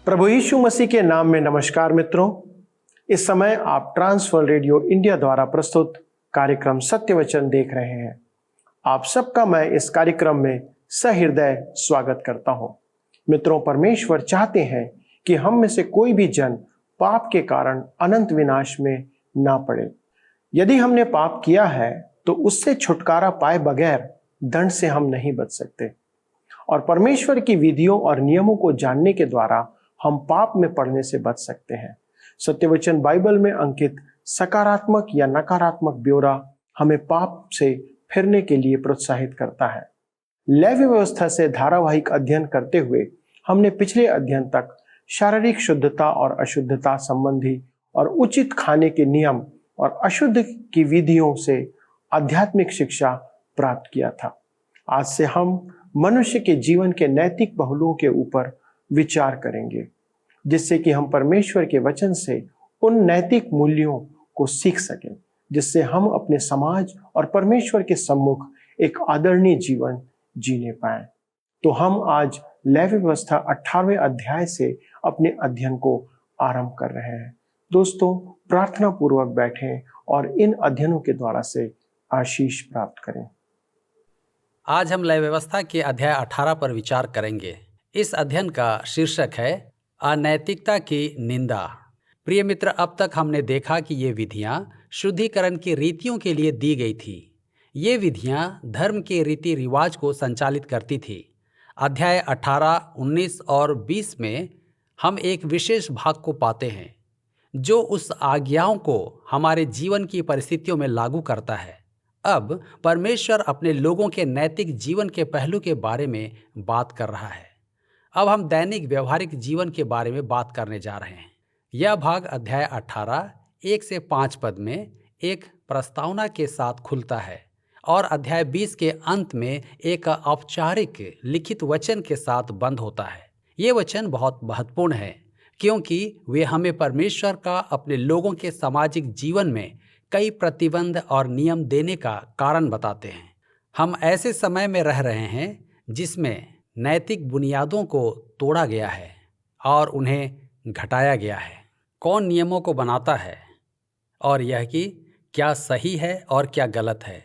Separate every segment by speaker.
Speaker 1: प्रभु यीशु मसीह के नाम में नमस्कार मित्रों। इस समय आप ट्रांसवर्ल्ड रेडियो इंडिया द्वारा प्रस्तुत कार्यक्रम सत्य वचन देख रहे हैं। आप सबका मैं इस कार्यक्रम में सहृदय स्वागत करता हूं। मित्रों, परमेश्वर चाहते हैं कि हम में से कोई भी जन पाप के कारण अनंत विनाश में ना पड़े। यदि हमने पाप किया है तो उससे छुटकारा पाए बगैर दंड से हम नहीं बच सकते, और परमेश्वर की विधियों और नियमों को जानने के द्वारा हम पाप में पड़ने से बच सकते हैं। सत्यवचन बाइबल में अंकित सकारात्मक या नकारात्मक ब्यौरा हमें पाप से फिरने के लिए प्रोत्साहित करता है। लेवी व्यवस्था से धारावाहिक अध्ययन करते हुए हमने पिछले अध्ययन तक शारीरिक शुद्धता और अशुद्धता संबंधी और उचित खाने के नियम और अशुद्ध की विधियों से आध्यात्मिक शिक्षा प्राप्त किया था। आज से हम मनुष्य के जीवन के नैतिक पहलुओं के ऊपर विचार करेंगे, जिससे कि हम परमेश्वर के वचन से उन नैतिक मूल्यों को सीख सकें, जिससे हम अपने समाज और परमेश्वर के सम्मुख एक आदरणीय जीवन जीने पाएं। तो हम आज लेवी व्यवस्था 18वें अध्याय से अपने अध्ययन को आरंभ कर रहे हैं। दोस्तों, प्रार्थना पूर्वक बैठें और इन अध्ययनों के द्वारा से आशीष प्राप्त करें।
Speaker 2: आज हम लेवी व्यवस्था के अध्याय 18 पर विचार करेंगे। इस अध्ययन का शीर्षक है अनैतिकता की निंदा। प्रिय मित्र, अब तक हमने देखा कि ये विधियां शुद्धिकरण की रीतियों के लिए दी गई थी। ये विधियां धर्म के रीति रिवाज को संचालित करती थी। अध्याय 18, 19 और 20 में हम एक विशेष भाग को पाते हैं जो उस आज्ञाओं को हमारे जीवन की परिस्थितियों में लागू करता है। अब परमेश्वर अपने लोगों के नैतिक जीवन के पहलू के बारे में बात कर रहा है। अब हम दैनिक व्यवहारिक जीवन के बारे में बात करने जा रहे हैं। यह भाग अध्याय 18, 1 से 5 पद में एक प्रस्तावना के साथ खुलता है और अध्याय 20 के अंत में एक औपचारिक लिखित वचन के साथ बंद होता है। ये वचन बहुत महत्वपूर्ण है क्योंकि वे हमें परमेश्वर का अपने लोगों के सामाजिक जीवन में कई प्रतिबंध और नियम देने का कारण बताते हैं। हम ऐसे समय में रह रहे हैं जिसमें नैतिक बुनियादों को तोड़ा गया है और उन्हें घटाया गया है। कौन नियमों को बनाता है और यह कि क्या सही है और क्या गलत है।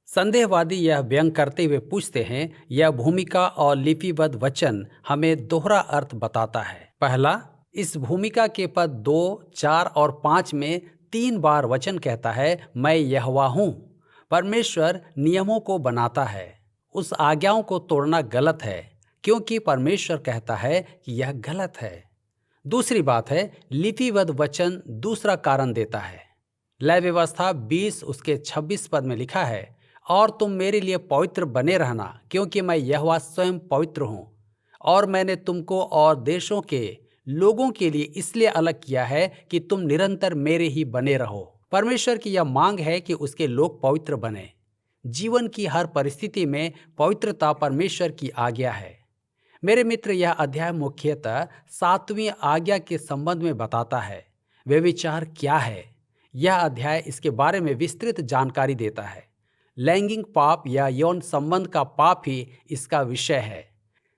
Speaker 2: संदेहवादी यह व्यंग करते हुए पूछते हैं। यह भूमिका और लिपिबद्ध वचन हमें दोहरा अर्थ बताता है। पहला, इस भूमिका के पद 2, 4 और 5 में 3 बार वचन कहता है, मैं यहोवा हूँ। परमेश्वर नियमों को बनाता है। उस आज्ञाओं को तोड़ना गलत है क्योंकि परमेश्वर कहता है कि यह गलत है। दूसरी बात है, लिपिबद्ध वचन दूसरा कारण देता है। लेवी व्यवस्था 20 उसके 26 पद में लिखा है, और तुम मेरे लिए पवित्र बने रहना क्योंकि मैं यहोवा स्वयं पवित्र हूँ, और मैंने तुमको और देशों के लोगों के लिए इसलिए अलग किया है कि तुम निरंतर मेरे ही बने रहो। परमेश्वर की यह मांग है कि उसके लोग पवित्र बने। जीवन की हर परिस्थिति में पवित्रता परमेश्वर की आज्ञा है। मेरे मित्र, यह अध्याय मुख्यतः 7वीं आज्ञा के संबंध में बताता है। वे विचार क्या है? यह अध्याय इसके बारे में विस्तृत जानकारी देता है। लैंगिक पाप या यौन संबंध का पाप ही इसका विषय है।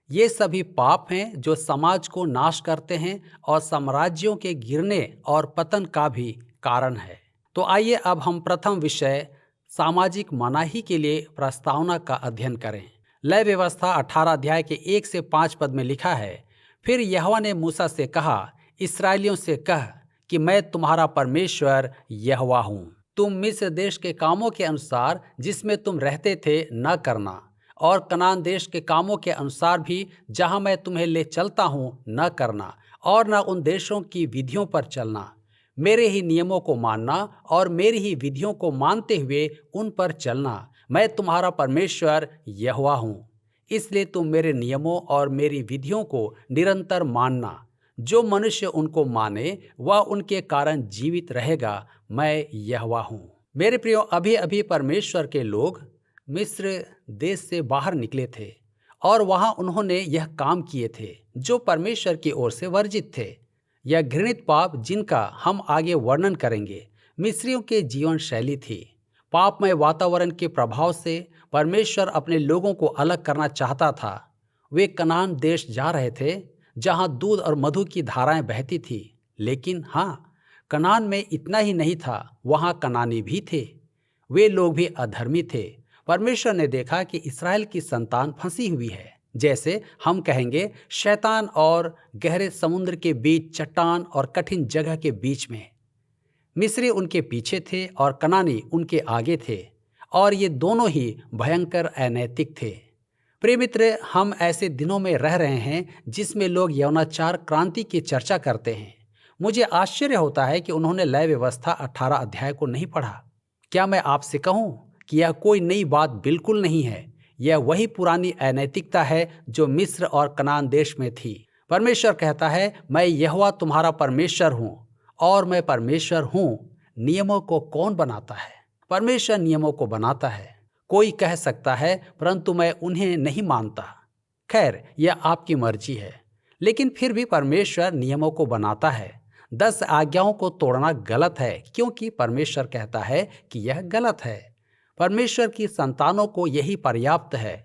Speaker 2: ये सभी पाप हैं जो समाज को नाश करते हैं और साम्राज्यों के गिरने और पतन का भी कारण है। तो आइए अब हम प्रथम विषय सामाजिक मनाही के लिए प्रस्तावना का अध्ययन करें। लेवी व्यवस्था 18 अध्याय के 1 से 5 पद में लिखा है, फिर यहोवा ने मूसा से कहा, इस्राएलियों से कह कि मैं तुम्हारा परमेश्वर यहोवा हूँ। तुम मिस्र देश के कामों के अनुसार जिसमें तुम रहते थे न करना, और कनान देश के कामों के अनुसार भी जहाँ मैं तुम्हें ले चलता हूँ न करना, और न उन देशों की विधियों पर चलना। मेरे ही नियमों को मानना और मेरी ही विधियों को मानते हुए उन पर चलना। मैं तुम्हारा परमेश्वर यहोवा हूँ। इसलिए तुम मेरे नियमों और मेरी विधियों को निरंतर मानना। जो मनुष्य उनको माने वह उनके कारण जीवित रहेगा। मैं यहोवा हूँ। मेरे प्रियो, अभी अभी परमेश्वर के लोग मिस्र देश से बाहर निकले थे और वहाँ उन्होंने यह काम किए थे जो परमेश्वर की ओर से वर्जित थे। यह घृणित पाप जिनका हम आगे वर्णन करेंगे मिस्रियों के जीवन शैली थी। पापमय वातावरण के प्रभाव से परमेश्वर अपने लोगों को अलग करना चाहता था। वे कनान देश जा रहे थे जहां दूध और मधु की धाराएं बहती थी। लेकिन हाँ, कनान में इतना ही नहीं था, वहां कनानी भी थे। वे लोग भी अधर्मी थे। परमेश्वर ने देखा कि इस्राएल की संतान फंसी हुई है, जैसे हम कहेंगे शैतान और गहरे समुद्र के बीच, चट्टान और कठिन जगह के बीच में। मिस्री उनके पीछे थे और कनानी उनके आगे थे, और ये दोनों ही भयंकर अनैतिक थे। प्रिय मित्र, हम ऐसे दिनों में रह रहे हैं जिसमें लोग यौनाचार क्रांति की चर्चा करते हैं। मुझे आश्चर्य होता है कि उन्होंने लय व्यवस्था 18 अध्याय को नहीं पढ़ा। क्या मैं आपसे कहूं कि यह कोई नई बात बिल्कुल नहीं है। यह वही पुरानी अनैतिकता है जो मिस्र और कनान देश में थी। परमेश्वर कहता है, मैं यहोवा तुम्हारा परमेश्वर हूं और मैं परमेश्वर हूं। नियमों को कौन बनाता है? परमेश्वर नियमों को बनाता है। कोई कह सकता है, परंतु मैं उन्हें नहीं मानता। खैर, यह आपकी मर्जी है, लेकिन फिर भी परमेश्वर नियमों को बनाता है। 10 आज्ञाओं को तोड़ना गलत है, क्योंकि परमेश्वर कहता है कि यह गलत है। परमेश्वर की संतानों को यही पर्याप्त है।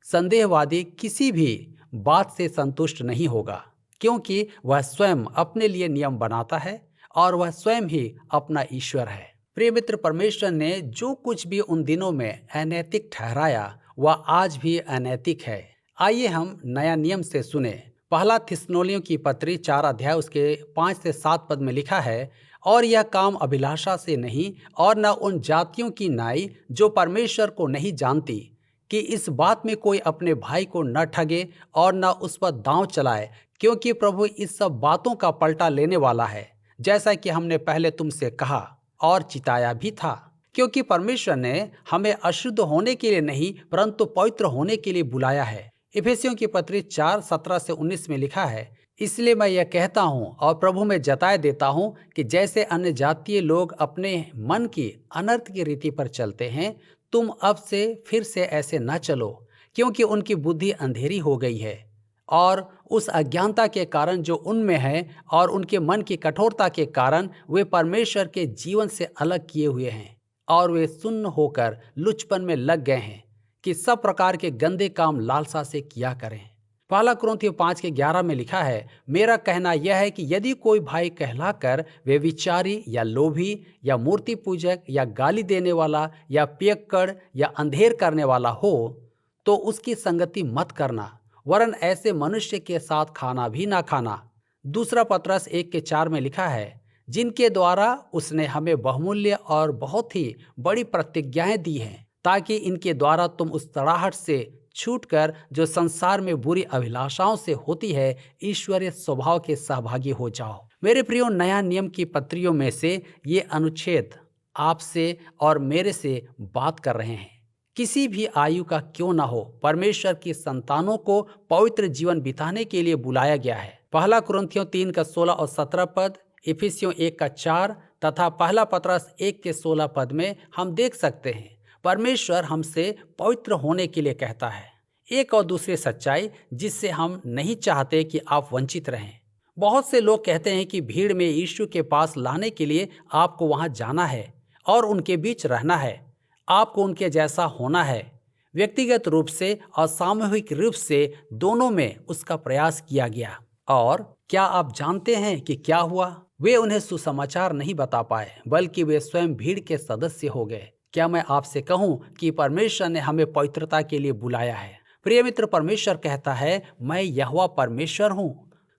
Speaker 2: संदेहवादी किसी भी बात से संतुष्ट नहीं होगा, क्योंकि वह स्वयं अपने लिए नियम बनाता है और वह स्वयं ही अपना ईश्वर है। प्रिय मित्र, परमेश्वर ने जो कुछ भी उन दिनों में अनैतिक ठहराया, वह आज भी अनैतिक है। आइए हम नया नियम से सुने। पहला थिस्सलुनीकियों की पत्री 4 अध्याय उसके 5 से 7 पद में लिखा है, और यह काम अभिलाषा से नहीं और न उन जातियों की नाई जो परमेश्वर को नहीं जानती, कि इस बात में कोई अपने भाई को न ठगे और न उस पर दांव चलाए, क्योंकि प्रभु इस सब बातों का पलटा लेने वाला है, जैसा कि हमने पहले तुमसे कहा और चिताया भी था। क्योंकि परमेश्वर ने हमें अशुद्ध होने के लिए नहीं, परंतु पवित्र होने के लिए बुलाया है। इफिसियों की पत्री 4:17 से 19 में लिखा है, इसलिए मैं यह कहता हूँ और प्रभु में जताए देता हूँ कि जैसे अन्य जातीय लोग अपने मन की अनर्थ की रीति पर चलते हैं, तुम अब से फिर से ऐसे न चलो, क्योंकि उनकी बुद्धि अंधेरी हो गई है और उस अज्ञानता के कारण जो उनमें है और उनके मन की कठोरता के कारण वे परमेश्वर के जीवन से अलग किए हुए हैं और वे सुन्न होकर लुचपन में लग गए हैं कि सब प्रकार के गंदे काम लालसा से किया करें। पहला कुरिन्थियों 5:11 में लिखा है, मेरा कहना यह है कि यदि कोई भाई कहलाकर व्यभिचारी या लोभी या मूर्ति पूजक या गाली देने वाला या पियक्कड़ या अंधेर करने वाला हो, तो उसकी संगति मत करना, वरन ऐसे मनुष्य के साथ खाना भी ना खाना। दूसरा पत्रस 1:4 में लिखा है, जिनके द्वारा उसने हमें बहुमूल्य और बहुत ही बड़ी प्रतिज्ञाएं दी हैं, ताकि इनके द्वारा तुम उस तड़ाहट से छूटकर जो संसार में बुरी अभिलाषाओं से होती है, ईश्वरीय स्वभाव के सहभागी हो जाओ। मेरे प्रियो, नया नियम की पत्रियों में से ये अनुच्छेद आपसे और मेरे से बात कर रहे हैं। किसी भी आयु का क्यों ना हो, परमेश्वर की संतानों को पवित्र जीवन बिताने के लिए बुलाया गया है। पहला कुरिन्थियों 3:16 और 17 पद, इफिसियों 1:4 तथा पहला पत्रस 1:16 पद में हम देख सकते हैं परमेश्वर हमसे पवित्र होने के लिए कहता है। एक और दूसरी सच्चाई जिससे हम नहीं चाहते कि आप वंचित रहें। बहुत से लोग कहते हैं कि भीड़ में यीशु के पास लाने के लिए आपको वहां जाना है और उनके बीच रहना है, आपको उनके जैसा होना है। व्यक्तिगत रूप से और सामूहिक रूप से दोनों में उसका प्रयास किया गया। और क्या आप जानते हैं कि क्या हुआ? वे उन्हें सुसमाचार नहीं बता पाए, बल्कि वे स्वयं भीड़ के सदस्य हो गए। क्या मैं आपसे कहूं कि परमेश्वर ने हमें पवित्रता के लिए बुलाया है? प्रिय मित्र, परमेश्वर कहता है, मैं यहोवा परमेश्वर हूं।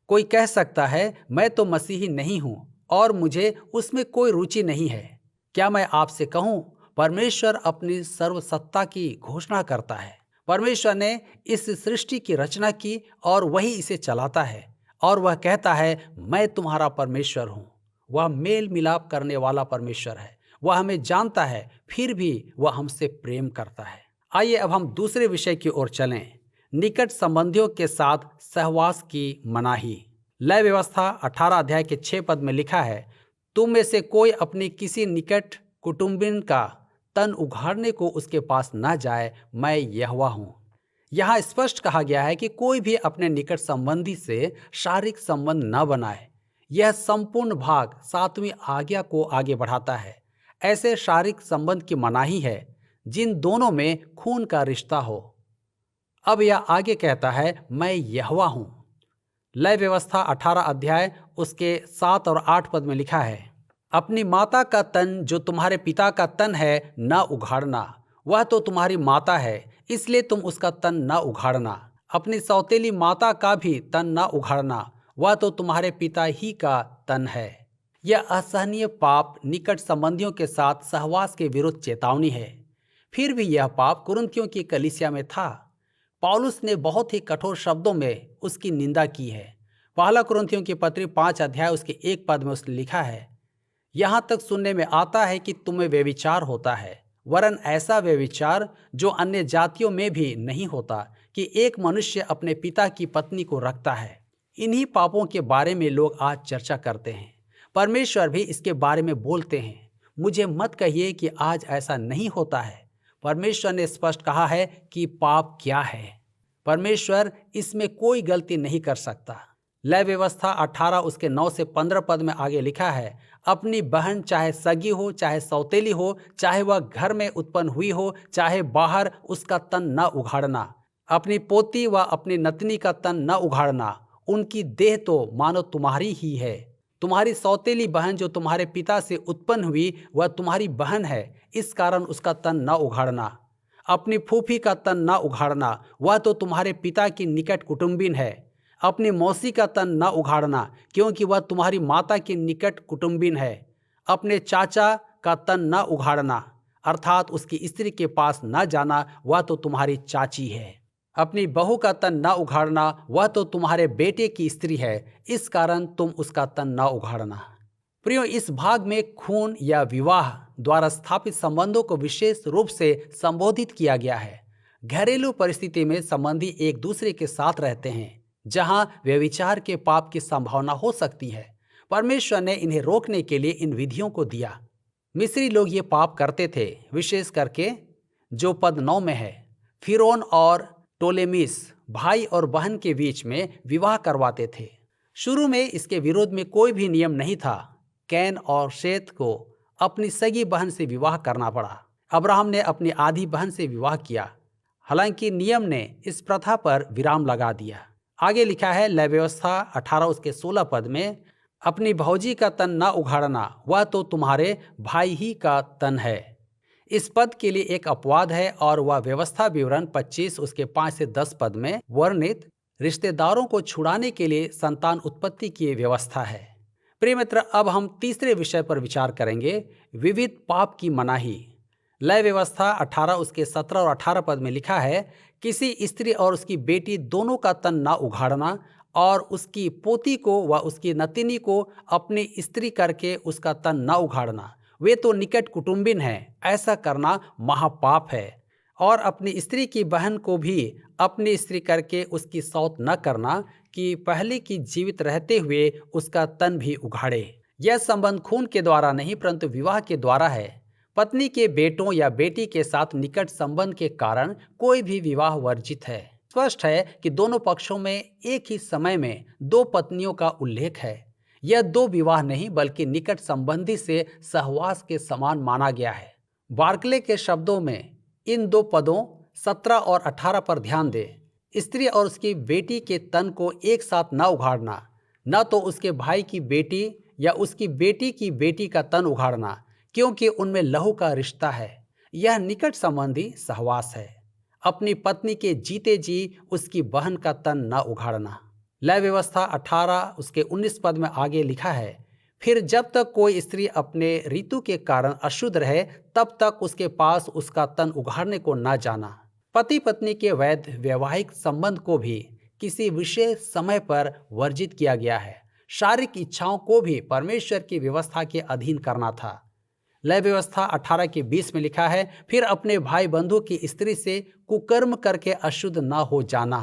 Speaker 2: कोई कह सकता है, मैं तो मसीही नहीं हूं और मुझे उसमें कोई रुचि नहीं है। क्या मैं आपसे कहूं, परमेश्वर अपनी सर्वसत्ता की घोषणा करता है। परमेश्वर ने इस सृष्टि की रचना की और वही इसे चलाता है, और वह कहता है, मैं तुम्हारा परमेश्वर हूं। वह मेल मिलाप करने वाला परमेश्वर है। वह हमें जानता है, फिर भी वह हमसे प्रेम करता है। आइए अब हम दूसरे विषय की ओर चलें, निकट संबंधियों के साथ सहवास की मनाही। लय व्यवस्था 18 अध्याय के 6 पद में लिखा है, तुम में से कोई अपनी किसी निकट कुटुंबिन का तन उघाड़ने को उसके पास न जाए, मैं यहोवा हूँ। यहाँ स्पष्ट कहा गया है कि कोई भी अपने निकट संबंधी से शारीरिक संबंध न बनाए। यह संपूर्ण भाग 7वीं आज्ञा को आगे बढ़ाता है। ऐसे शारीरिक संबंध की मनाही है जिन दोनों में खून का रिश्ता हो। अब यह आगे कहता है, मैं यहोवा हूँ। लय व्यवस्था 18 अध्याय उसके 7 और 8 पद में लिखा है, अपनी माता का तन जो तुम्हारे पिता का तन है न उघाड़ना, वह तो तुम्हारी माता है, इसलिए तुम उसका तन न उघाड़ना। अपनी सौतेली माता का भी तन न उघाड़ना, वह तो तुम्हारे पिता ही का तन है। यह असहनीय पाप निकट संबंधियों के साथ सहवास के विरुद्ध चेतावनी है। फिर भी यह पाप कुरिन्थियों की कलीसिया में था। पौलुस ने बहुत ही कठोर शब्दों में उसकी निंदा की है। पहला कुरिन्थियों की पत्री 5 अध्याय उसके 1 पद में उसने लिखा है, यहाँ तक सुनने में आता है कि तुम्हें व्यभिचार होता है, वरन ऐसा व्यभिचार जो अन्य जातियों में भी नहीं होता कि एक मनुष्य अपने पिता की पत्नी को रखता है। इन्हीं पापों के बारे में लोग आज चर्चा करते हैं। परमेश्वर भी इसके बारे में बोलते हैं। मुझे मत कहिए कि आज ऐसा नहीं होता है। परमेश्वर ने स्पष्ट कहा है कि पाप क्या है। परमेश्वर इसमें कोई गलती नहीं कर सकता। लय व्यवस्था 18 उसके 9 से 15 पद में आगे लिखा है, अपनी बहन चाहे सगी हो चाहे सौतेली हो, चाहे वह घर में उत्पन्न हुई हो चाहे बाहर, उसका तन न उघाड़ना। अपनी पोती व अपनी नतनी का तन न उघाड़ना। उनकी देह तो मानो तुम्हारी ही है। तुम्हारी सौतेली बहन जो तुम्हारे पिता से उत्पन्न हुई वह तुम्हारी बहन है, इस कारण उसका तन न उघाड़ना। अपनी फूफी का तन न उघाड़ना, वह तो तुम्हारे पिता की निकट कुटुंबिन है। अपनी मौसी का तन न उघाड़ना, क्योंकि वह तुम्हारी माता की निकट कुटुंबिन है। अपने चाचा का तन न उघाड़ना, अर्थात उसकी स्त्री के पास न जाना, वह तो तुम्हारी चाची है। अपनी बहू का तन न उघाड़ना, वह तो तुम्हारे बेटे की स्त्री है, इस कारण तुम उसका तन न उघाड़ना। प्रियो, इस भाग में खून या विवाह द्वारा स्थापित संबंधों को विशेष रूप से संबोधित किया गया है। घरेलू परिस्थिति में संबंधी एक दूसरे के साथ रहते हैं, जहां व्यभिचार के पाप की संभावना हो सकती है। परमेश्वर ने इन्हें रोकने के लिए इन विधियों को दिया। मिस्री लोग ये पाप करते थे, विशेष करके जो पद 9 में है। फिरौन और टोलेमिस भाई और बहन के बीच में विवाह करवाते थे। शुरू में इसके विरोध में कोई भी नियम नहीं था। कैन और शेत को अपनी सगी बहन से विवाह करना पड़ा। अब्राहम ने अपनी आधी बहन से विवाह किया। हालांकि नियम ने इस प्रथा पर विराम लगा दिया। आगे लिखा है लय व्यवस्था 18 उसके 16 पद में, अपनी भौजी का तन न उघाड़ना, वह तो तुम्हारे भाई ही का तन है। इस पद के लिए एक अपवाद है और वह व्यवस्था विवरण 25 उसके 5 से 10 पद में वर्णित रिश्तेदारों को छुड़ाने के लिए संतान उत्पत्ति की व्यवस्था है। प्रिय मित्र, अब हम तीसरे विषय पर विचार करेंगे, विविध पाप की मनाही। लय व्यवस्था 18 उसके 17 और 18 पद में लिखा है, किसी स्त्री और उसकी बेटी दोनों का तन न उघाड़ना और उसकी पोती को व उसकी नतिनी को अपनी स्त्री करके उसका तन न उघाड़ना, वे तो निकट कुटुंबिन हैं, ऐसा करना महापाप है। और अपनी स्त्री की बहन को भी अपनी स्त्री करके उसकी सौत न करना कि पहले की जीवित रहते हुए उसका तन भी उघाड़े। यह संबंध खून के द्वारा नहीं परंतु विवाह के द्वारा है। पत्नी के बेटों या बेटी के साथ निकट संबंध के कारण कोई भी विवाह वर्जित है। स्पष्ट है कि दोनों पक्षों में एक ही समय में 2 पत्नियों का उल्लेख है। यह 2 विवाह नहीं बल्कि निकट संबंधी से सहवास के समान माना गया है। बार्कले के शब्दों में इन 2 पदों 17 और 18 पर ध्यान दें। स्त्री और उसकी बेटी के तन को एक साथ न उघाड़ना, न तो उसके भाई की बेटी या उसकी बेटी की बेटी का तन उघाड़ना, क्योंकि उनमें लहू का रिश्ता है। यह निकट संबंधी सहवास है। अपनी पत्नी के जीते जी उसकी बहन का तन न उघाड़ना। लय व्यवस्था 18 उसके 19 पद में आगे लिखा है, फिर जब तक कोई स्त्री अपने ऋतु के कारण अशुद्ध रहे तब तक उसके पास उसका तन उघाड़ने को न जाना। पति पत्नी के वैध वैवाहिक संबंध को भी किसी विशेष समय पर वर्जित किया गया है। शारीरिक इच्छाओं को भी परमेश्वर की व्यवस्था के अधीन करना था। लय व्यवस्था 18 के 20 में लिखा है, फिर अपने भाई बंधु की स्त्री से कुकर्म करके अशुद्ध न हो जाना।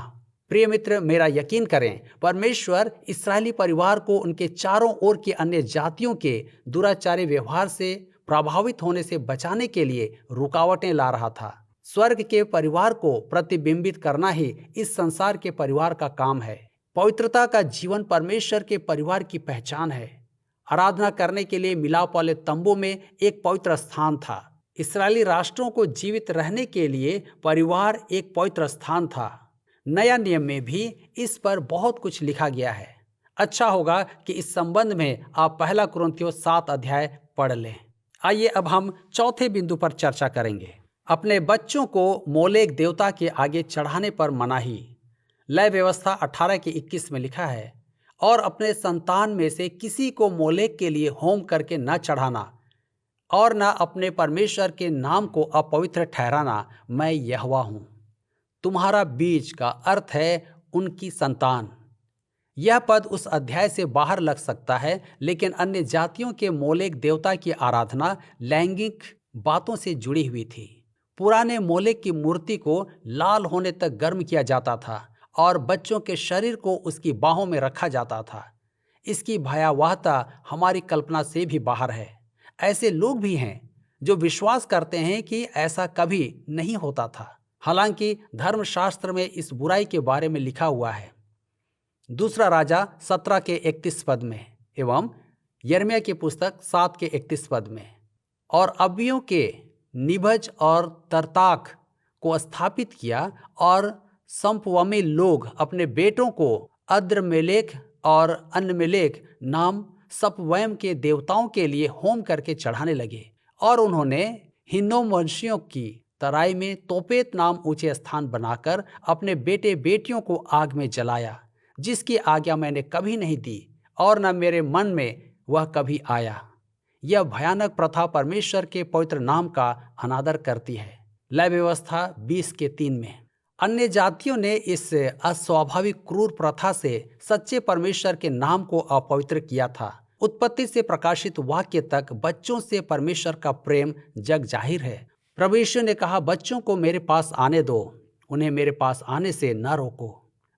Speaker 2: प्रिय मित्र, मेरा यकीन करें, परमेश्वर इस्राएली परिवार को उनके चारों ओर की अन्य जातियों के दुराचारी व्यवहार से प्रभावित होने से बचाने के लिए रुकावटें ला रहा था। स्वर्ग के परिवार को प्रतिबिंबित करना ही इस संसार के परिवार का काम है। पवित्रता का जीवन परमेश्वर के परिवार की पहचान है। आराधना करने के लिए मिलाप वाले तंबू में एक पवित्र स्थान था। इस्राएली राष्ट्रों को जीवित रहने के लिए परिवार एक पवित्र स्थान था। नया नियम में भी इस पर बहुत कुछ लिखा गया है। अच्छा होगा कि इस संबंध में आप पहला कुरिन्थियों 7 अध्याय पढ़ लें। आइए अब हम चौथे बिंदु पर चर्चा करेंगे, अपने बच्चों को मोलेक देवता के आगे चढ़ाने पर मनाही। लय व्यवस्था 18 के 21 में लिखा है, और अपने संतान में से किसी को मोलेक के लिए होम करके न चढ़ाना और न अपने परमेश्वर के नाम को अपवित्र ठहराना, मैं यहोवा हूं। तुम्हारा बीज का अर्थ है उनकी संतान। यह पद उस अध्याय से बाहर लग सकता है, लेकिन अन्य जातियों के मोलेक देवता की आराधना लैंगिक बातों से जुड़ी हुई थी। पुराने मोलेक की मूर्ति को लाल होने तक गर्म किया जाता था और बच्चों के शरीर को उसकी बाहों में रखा जाता था। इसकी भयावहता हमारी कल्पना से भी बाहर है। ऐसे लोग भी हैं जो विश्वास करते हैं कि ऐसा कभी नहीं होता था, हालांकि धर्मशास्त्र में इस बुराई के बारे में लिखा हुआ है। दूसरा राजा 17 के 31 पद में एवं यिर्मयाह की पुस्तक 7 के 31 पद में, और अव्वियों के निभज और तरताक को स्थापित किया, और संपवमी लोग अपने बेटों को अद्रमेलेक और अन्नमेलेक नाम सपवैम के देवताओं के लिए होम करके चढ़ाने लगे। और उन्होंने हिन्नोम वंशियों की तराई में तोपेत नाम ऊंचे स्थान बनाकर अपने बेटे बेटियों को आग में जलाया, जिसकी आज्ञा मैंने कभी नहीं दी और न मेरे मन में वह कभी आया। यह भयानक प्रथा परमेश्वर के पवित्र नाम का अनादर करती है। लय व्यवस्था 20 के 3 में अन्य जातियों ने इस अस्वाभाविक क्रूर प्रथा से सच्चे परमेश्वर के नाम को अपवित्र किया था। उत्पत्ति से प्रकाशित वाक्य तक बच्चों से परमेश्वर का प्रेम जग जाहिर है। प्रभु यीशु ने कहा, बच्चों को मेरे पास आने दो, उन्हें मेरे पास आने से न रोको।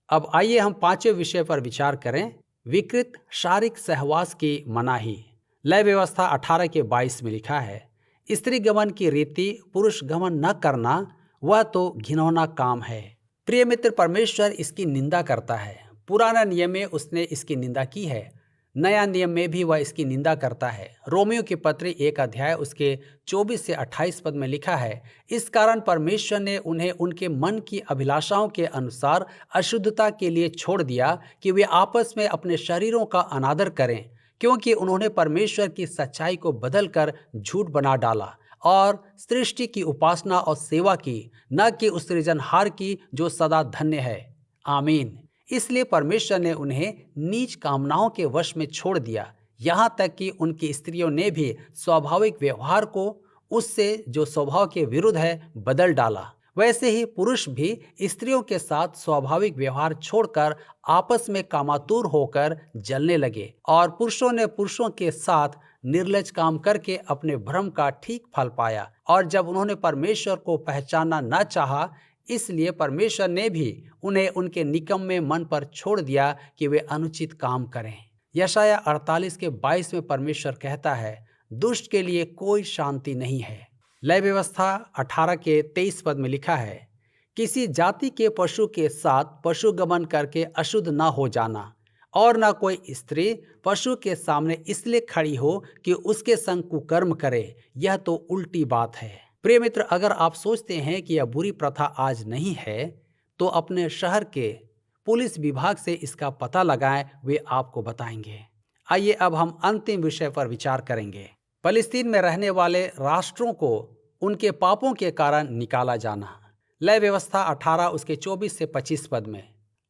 Speaker 2: अब आइए हम 5वें विषय पर विचार करें, विकृत शारीरिक सहवास की मनाही। लय व्यवस्था 18 के 22 में लिखा है, स्त्री गमन की रीति पुरुष गमन न करना, वह तो घिनौना काम है। प्रिय मित्र, परमेश्वर इसकी निंदा करता है। पुराना नियम में उसने इसकी निंदा की है, नया नियम में भी वह इसकी निंदा करता है। रोमियो की पत्री 1 अध्याय उसके 24 से 28 पद में लिखा है, इस कारण परमेश्वर ने उन्हें उनके मन की अभिलाषाओं के अनुसार अशुद्धता के लिए छोड़ दिया कि वे आपस में अपने शरीरों का अनादर करें, क्योंकि उन्होंने परमेश्वर की सच्चाई को बदलकर झूठ बना डाला और सृष्टि की उपासना और सेवा की, न कि उस सृजनहार की जो सदा धन्य है। आमीन। इसलिए परमेश्वर ने उन्हें नीच कामनाओं के वश में छोड़ दिया, यहाँ तक कि उनकी स्त्रियों ने भी स्वाभाविक व्यवहार को उससे जो स्वभाव के विरुद्ध है बदल डाला। वैसे ही पुरुष भी स्त्रियों के साथ स्वाभाविक व्यवहार छोड़कर आपस में कामातुर होकर जलने लगे, और पुरुषों ने पुरुषों के साथ निर्लज काम करके अपने भ्रम का ठीक फल पाया। और जब उन्होंने परमेश्वर को पहचानना न चाहा, इसलिए परमेश्वर ने भी उन्हें उनके निकम्मे मन पर छोड़ दिया कि वे अनुचित काम करें। यशायाह 48 के 22 में परमेश्वर कहता है, दुष्ट के लिए कोई शांति नहीं है। लय व्यवस्था 18 के 23 पद में लिखा है, किसी जाति के पशु के साथ पशु गमन करके अशुद्ध न हो जाना, और न कोई स्त्री पशु के सामने इसलिए खड़ी हो कि उसके संग कुकर्म करे, यह तो उल्टी बात है। प्रिय मित्र, अगर आप सोचते हैं कि यह बुरी प्रथा आज नहीं है, तो अपने शहर के पुलिस विभाग से इसका पता लगाएं, वे आपको बताएंगे। आइए अब हम अंतिम विषय पर विचार करेंगे, फलस्तीन में रहने वाले राष्ट्रों को उनके पापों के कारण निकाला जाना। लय व्यवस्था 18 उसके 24 से 25 पद में,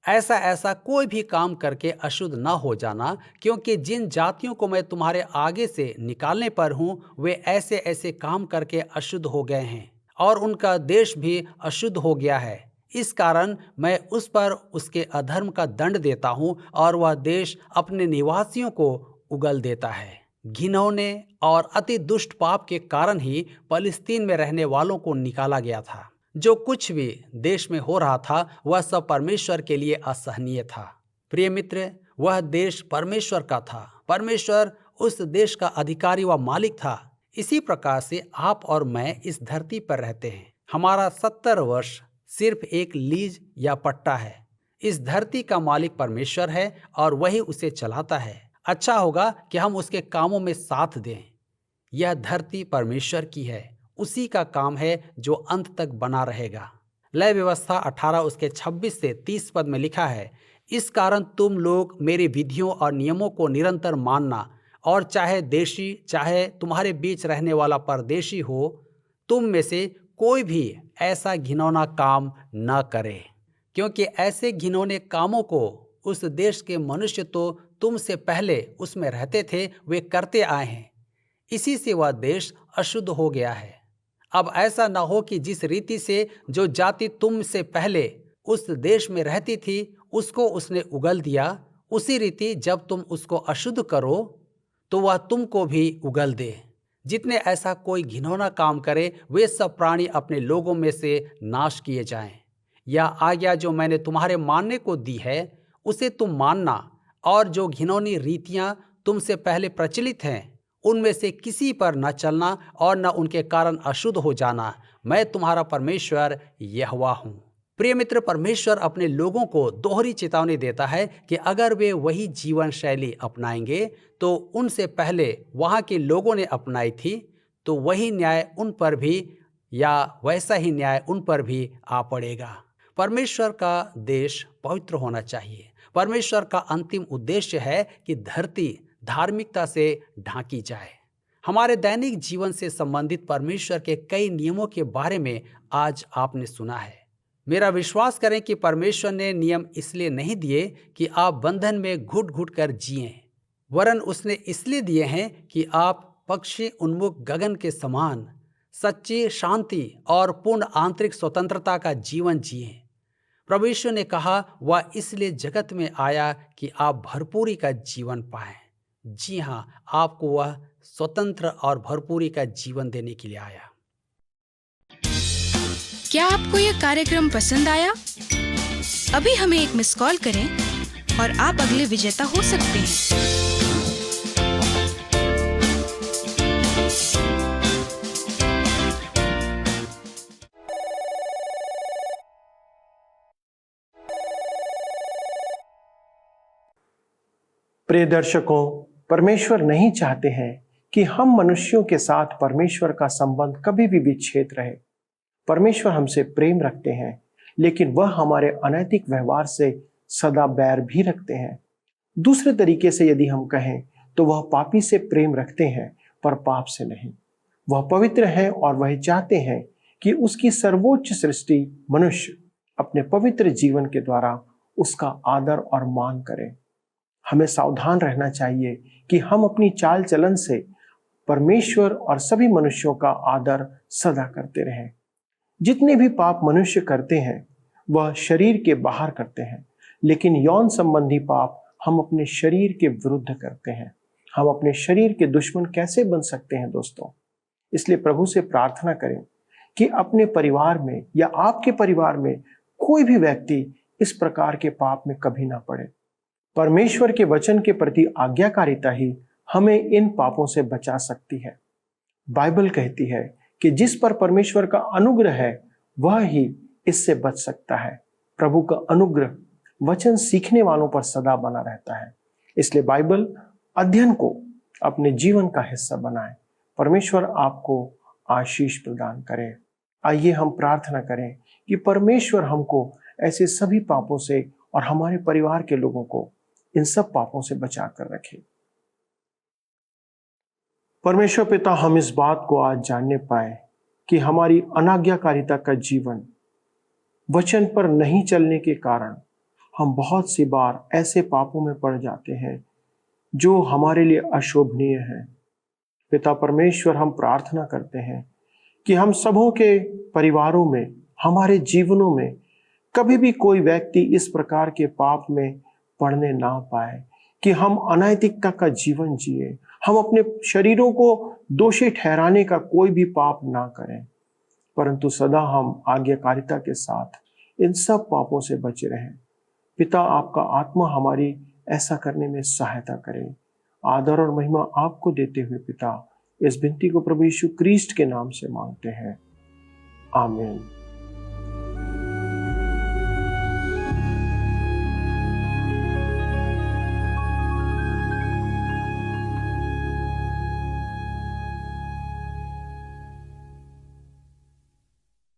Speaker 2: ऐसा कोई भी काम करके अशुद्ध न हो जाना, क्योंकि जिन जातियों को मैं तुम्हारे आगे से निकालने पर हूँ, वे ऐसे काम करके अशुद्ध हो गए हैं, और उनका देश भी अशुद्ध हो गया है। इस कारण मैं उस पर उसके अधर्म का दंड देता हूँ, और वह देश अपने निवासियों को उगल देता है। घिनौने और अति दुष्ट पाप के कारण ही फलस्तीन में रहने वालों को निकाला गया था। जो कुछ भी देश में हो रहा था, वह सब परमेश्वर के लिए असहनीय था। प्रिय मित्र, वह देश परमेश्वर का था। परमेश्वर उस देश का अधिकारी व मालिक था। इसी प्रकार से आप और मैं इस धरती पर रहते हैं। हमारा 70 वर्ष सिर्फ एक लीज या पट्टा है। इस धरती का मालिक परमेश्वर है और वही उसे चलाता है। अच्छा होगा कि हम उसके कामों में साथ दें। यह धरती परमेश्वर की है, उसी का काम है जो अंत तक बना रहेगा। लय व्यवस्था 18 उसके 26 से 30 पद में लिखा है, इस कारण तुम लोग मेरी विधियों और नियमों को निरंतर मानना, और चाहे देशी चाहे तुम्हारे बीच रहने वाला परदेशी हो, तुम में से कोई भी ऐसा घिनौना काम न करे, क्योंकि ऐसे घिनौने कामों को उस देश के मनुष्य तो तुमसे पहले उसमें रहते थे, वे करते आए हैं। इसी से वह देश अशुद्ध हो गया है। अब ऐसा न हो कि जिस रीति से जो जाति तुमसे पहले उस देश में रहती थी उसको उसने उगल दिया, उसी रीति जब तुम उसको अशुद्ध करो तो वह तुमको भी उगल दे। जितने ऐसा कोई घिनौना काम करे वे सब प्राणी अपने लोगों में से नाश किए जाएं। यह आज्ञा जो मैंने तुम्हारे मानने को दी है उसे तुम मानना, और जो घिनौनी रीतियां तुमसे पहले प्रचलित हैं उनमें से किसी पर न चलना और न उनके कारण अशुद्ध हो जाना। मैं तुम्हारा परमेश्वर यहोवा हूँ। प्रिय मित्र, परमेश्वर अपने लोगों को दोहरी चेतावनी देता है कि अगर वे वही जीवन शैली अपनाएंगे तो उनसे पहले वहाँ के लोगों ने अपनाई थी, तो वही न्याय उन पर भी या वैसा ही न्याय उन पर भी आ पड़ेगा। परमेश्वर का देश पवित्र होना चाहिए। परमेश्वर का अंतिम उद्देश्य है कि धरती धार्मिकता से ढांकी जाए। हमारे दैनिक जीवन से संबंधित परमेश्वर के कई नियमों के बारे में आज आपने सुना है। मेरा विश्वास करें कि परमेश्वर ने नियम इसलिए नहीं दिए कि आप बंधन में घुट घुट कर जिएं, वरन उसने इसलिए दिए हैं कि आप पक्षी उन्मुख गगन के समान सच्ची शांति और पूर्ण आंतरिक स्वतंत्रता का जीवन जिएं। प्रभु यीशु ने कहा वह इसलिए जगत में आया कि आप भरपूरी का जीवन पाएं। जी हाँ, आपको वह स्वतंत्र और भरपूरी का जीवन देने के लिए आया।
Speaker 3: क्या आपको यह कार्यक्रम पसंद आया? अभी हमें एक मिस कॉल करें और आप अगले विजेता हो सकते हैं।
Speaker 1: प्रिय दर्शकों, परमेश्वर नहीं चाहते हैं कि हम मनुष्यों के साथ परमेश्वर का संबंध कभी भी विच्छेद रहे। परमेश्वर हमसे प्रेम रखते हैं, लेकिन वह हमारे अनैतिक व्यवहार से सदा बैर भी रखते हैं। दूसरे तरीके से यदि हम कहें तो वह पापी से प्रेम रखते हैं पर पाप से नहीं। वह पवित्र है और वह चाहते हैं कि उसकी सर्वोच्च सृष्टि मनुष्य अपने पवित्र जीवन के द्वारा उसका आदर और मान करे। हमें सावधान रहना चाहिए कि हम अपनी चाल चलन से परमेश्वर और सभी मनुष्यों का आदर सदा करते रहें। जितने भी पाप मनुष्य करते हैं वह शरीर के बाहर करते हैं, लेकिन यौन संबंधी पाप हम अपने शरीर के विरुद्ध करते हैं। हम अपने शरीर के दुश्मन कैसे बन सकते हैं दोस्तों? इसलिए प्रभु से प्रार्थना करें कि अपने परिवार में या आपके परिवार में कोई भी व्यक्ति इस प्रकार के पाप में कभी ना पड़े। परमेश्वर के वचन के प्रति आज्ञाकारिता ही हमें इन पापों से बचा सकती है। बाइबल कहती है कि जिस पर परमेश्वर का अनुग्रह है वह ही इससे बच सकता है। प्रभु का अनुग्रह वचन सीखने वालों पर सदा बना रहता है। इसलिए बाइबल अध्ययन को अपने जीवन का हिस्सा बनाएं। परमेश्वर आपको आशीष प्रदान करे। आइए हम प्रार्थना करें कि परमेश्वर हमको ऐसे सभी पापों से और हमारे परिवार के लोगों को इन सब पापों से बचा कर रखे। परमेश्वर पिता, हम इस बात को आज जानने पाए कि हमारी अनाज्ञाकारिता का जीवन वचन पर नहीं चलने के कारण हम बहुत सी बार ऐसे पापों में पड़ जाते हैं जो हमारे लिए अशोभनीय है। पिता परमेश्वर, हम प्रार्थना करते हैं कि हम सबों के परिवारों में, हमारे जीवनों में कभी भी कोई व्यक्ति इस प्रकार के पाप में पड़ने ना पाए कि हम अनैतिकता का जीवन जिए, हम अपने शरीरों को दोषी ठहराने का कोई भी पाप ना करें, परंतु सदा हम आज्ञाकारिता के साथ इन सब पापों से बचे रहें। पिता, आपका आत्मा हमारी ऐसा करने में सहायता करे। आदर और महिमा आपको देते हुए पिता, इस विनती को प्रभु यीशु क्रिस्ट के नाम से मांगते हैं, आमीन।